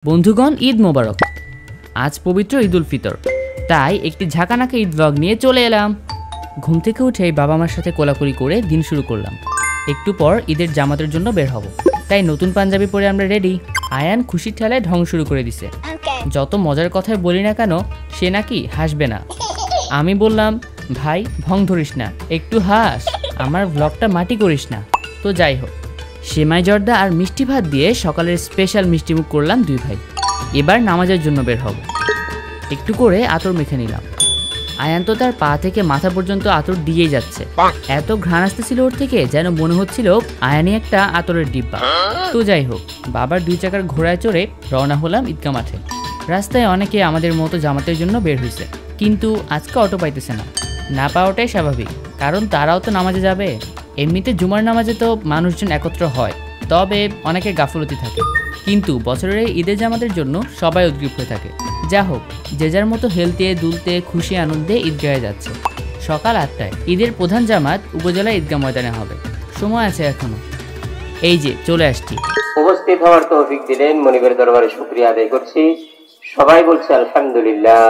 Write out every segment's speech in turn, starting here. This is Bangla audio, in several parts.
বন্ধুগণ, ঈদ মোবারক। আজ পবিত্র ঈদ উল ফিতর, তাই একটি ঝাঁকানাকা ঈদ ব্লগ নিয়ে চলে এলাম। ঘুম থেকে উঠেই বাবা মার সাথে কোলাকুলি করে দিন শুরু করলাম। একটু পর ঈদের জামাতের জন্য বের হব, তাই নতুন পাঞ্জাবি পরে আমরা রেডি। আয়ান খুশির ঠেলায় ঢং শুরু করে দিছে। যত মজার কথাই বলি না কেন, সে নাকি হাসবে না। আমি বললাম, ভাই ভং ধরিস না, একটু হাস, আমার ব্লগটা মাটি করিস না। তো যাই হোক, সেমাই জর্দা আর মিষ্টি ভাত দিয়ে সকালের স্পেশাল মিষ্টিমুখ করলাম দুই ভাই। এবার নামাজের জন্য বের হব। একটু করে আতর মেখে নিলাম। আয়ান তো তার পা থেকে মাথা পর্যন্ত আতর দিয়েই যাচ্ছে। এত ঘ্রাণ আসতেছিল ওর থেকে, যেন মনে হচ্ছিল আয়ানই একটা আতরের ডিব্বা। তো যাই হোক, বাবার 2 চাকার ঘোড়ায় চড়ে রওনা হলাম ঈদগাহ মাঠে। রাস্তায় অনেকে আমাদের মতো জামাতের জন্য বের হয়েছে, কিন্তু আজকে অটো পাইতেছে না পাওয়াটাই স্বাভাবিক, কারণ তারাও তো নামাজে যাবে। এমনিতে জুমার নামাজে তো মানুষজন একত্র হয়, তবে অনেকের গাফলতি থাকে, কিন্তু বছরের ঈদের জামাতের জন্য সবাই উদ্গ্রীব হয়ে থাকে। যা হোক, যে যার মতো হেলতে দুলতে খুশি আনন্দে ঈদগাহে যাচ্ছে। সকাল 8টায় ঈদের প্রধান জামাত উপজেলা ঈদগাহ ময়দানে হবে। সময় আছে এখনো। এই যে চলে আসছি। উপস্থিত হওয়ার তৌফিক দিলেন মনিবের দরবারে শুকরিয়া আদায় করছি। সবাই বলছে আলহামদুলিল্লাহ।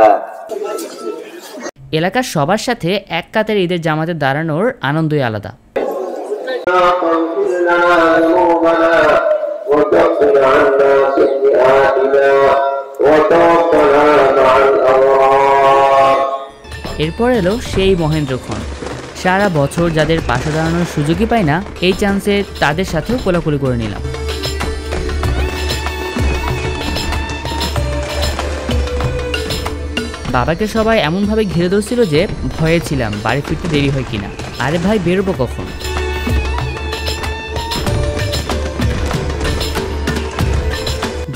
এলাকার সবার সাথে এক কাতারে ঈদের জামাতে দাঁড়ানোর আনন্দই আলাদা। এরপর এলো সেই মহেন্দ্রক্ষণ। সারা বছর যাদের পাশে দাঁড়ানোর সুযোগই পায় না, এই চান্সে তাদের সাথেও কোলাকুলি করে নিলাম। বাবাকে সবাই এমনভাবে ঘিরে ধরছিল যে ভয়ে ছিলাম বাড়ি ফিরতে দেরি হয় কিনা। আরে ভাই, বেরোবো কখন?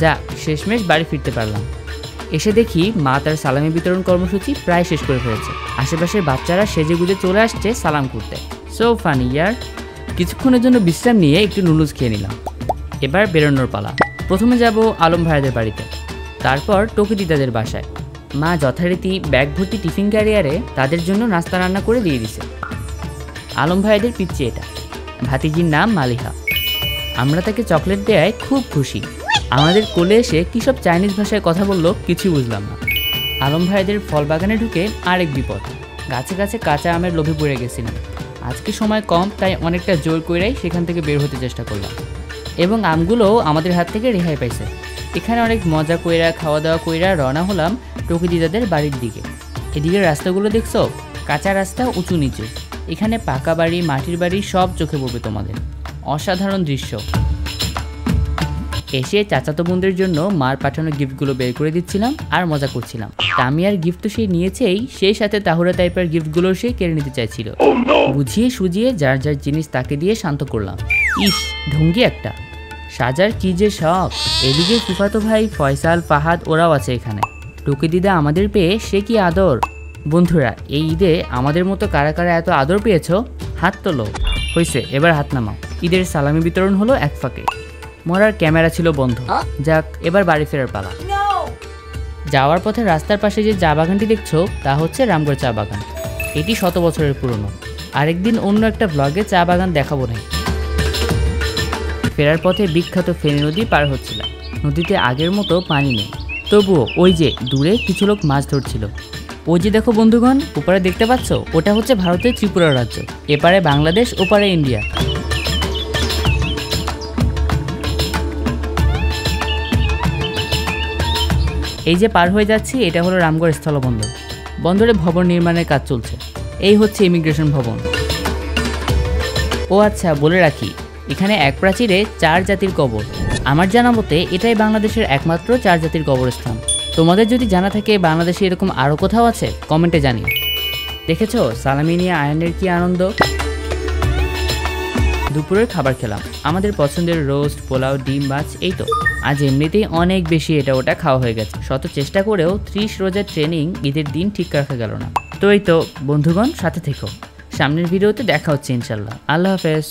যা শেষমেশ বাড়ি ফিরতে পারলাম। এসে দেখি মা তার সালামি বিতরণ কর্মসূচি প্রায় শেষ করে ফেলেছে। আশেপাশের বাচ্চারা সেজে গুজে চলে আসছে সালাম করতে। সো ফানি ইয়ার। কিছুক্ষণের জন্য বিশ্রাম নিয়ে একটু নুডলস খেয়ে নিলাম। এবার বেরোনোর পালা। প্রথমে যাব আলম ভাইয়াদের বাড়িতে, তারপর টকি দিদাদের বাসায়। মা যথারীতি ব্যাগ ভর্তি টিফিন ক্যারিয়ারে তাদের জন্য নাস্তা রান্না করে দিয়ে দিছে। আলম ভাইয়াদের পিচ্ছি এটা, ভাতিজির নাম মালিহা। আমরা তাকে চকলেট দেয়ায় খুব খুশি। আমাদের কোলে এসে কী সব চাইনিজ ভাষায় কথা বললো, কিছুই বুঝলাম না। আলম ভাইদের ফল বাগানে ঢুকে আরেক বিপদ। গাছে গাছে কাঁচা আমের লোভে পড়ে গেছিলাম। আজকে সময় কম, তাই অনেকটা জোর কইরাই সেখান থেকে বের হতে চেষ্টা করলাম, এবং আমগুলোও আমাদের হাত থেকে রেহাই পাইছে। এখানে অনেক মজা কইরা খাওয়া দাওয়া কইরা রওনা হলাম টকি দিদাদের বাড়ির দিকে। এদিকে রাস্তাগুলো দেখছো, কাঁচা রাস্তা, উঁচু নিচু। এখানে পাকা বাড়ি, মাটির বাড়ি সব চোখে পড়বে তোমাদের। অসাধারণ দৃশ্য। এসে চাচাতো বোনদের জন্য মার পাঠানো গিফটগুলো বের করে দিচ্ছিলাম আর মজা করছিলাম। তামিয়ার গিফট তো সেই নিয়েছেই, সেই সাথে তাহুরা টাইপের গিফটগুলো সে কেড়ে নিতে চাইছিল। বুঝিয়ে সুজিয়ে যার যার জিনিস তাকে দিয়ে শান্ত করলাম। ইস, ঢঙ্গি একটা। সাজার কি যে শখ। এদিকে ফুফাতো ভাই ফয়সাল, ফাহাদ ওরাও আছে এখানে। টুকি দিদা আমাদের পেয়ে সে কি আদর। বন্ধুরা, এই ঈদে আমাদের মতো কারা কারা এত আদর পেয়েছো? হাত তোলো। হয়েছে, এবার হাত নামাও। ঈদের সালামি বিতরণ হলো এক ফাঁকে। মরার ক্যামেরা ছিল বন্ধ। যাক, এবার বাড়ি ফেরার পালা। যাওয়ার পথে রাস্তার পাশে যে চা বাগানটি দেখছো, তা হচ্ছে রামগড় চা বাগান। এটি 100 বছরের পুরনো। আরেকদিন অন্য একটা ব্লগে চা বাগান দেখাবো না। ফেরার পথে বিখ্যাত ফেনী নদী পার হচ্ছিলাম। নদীতে আগের মতো পানি নেই, তবুও ওই যে দূরে কিছু লোক মাছ ধরছিল। ওই যে দেখো বন্ধুগণ, ওপারে দেখতে পাচ্ছ, ওটা হচ্ছে ভারতের ত্রিপুরা রাজ্য। এপারে বাংলাদেশ, ওপারে ইন্ডিয়া। এই যে পার হয়ে যাচ্ছি, এটা হলো রামগড় স্থলবন্দর। বন্দরে ভবন নির্মাণের কাজ চলছে। এই হচ্ছে ইমিগ্রেশন ভবন। ও আচ্ছা, বলে রাখি, এখানে এক প্রাচীরে 4 জাতির কবর। আমার জানা মতে এটাই বাংলাদেশের একমাত্র 4 জাতির কবরস্থান। তোমাদের যদি জানা থাকে বাংলাদেশে এরকম আরও কোথাও আছে, কমেন্টে জানিও। দেখেছো সালামি নিয়ে আয়ানের কি আনন্দ। দুপুরের খাবার খেলাম। আমাদের পছন্দের রোস্ট, পোলাও, ডিম, মাছ। এই তো আজ এমনিতেই অনেক বেশি এটা ওটা খাওয়া হয়ে গেছে। শত চেষ্টা করেও 30 রোজার ট্রেনিং ঈদের দিন ঠিক রাখা গেল না। তো এই তো বন্ধুগণ, সাথে থেকো। সামনের ভিডিওতে দেখা হচ্ছে ইনশাল্লাহ। আল্লাহ হাফেজ।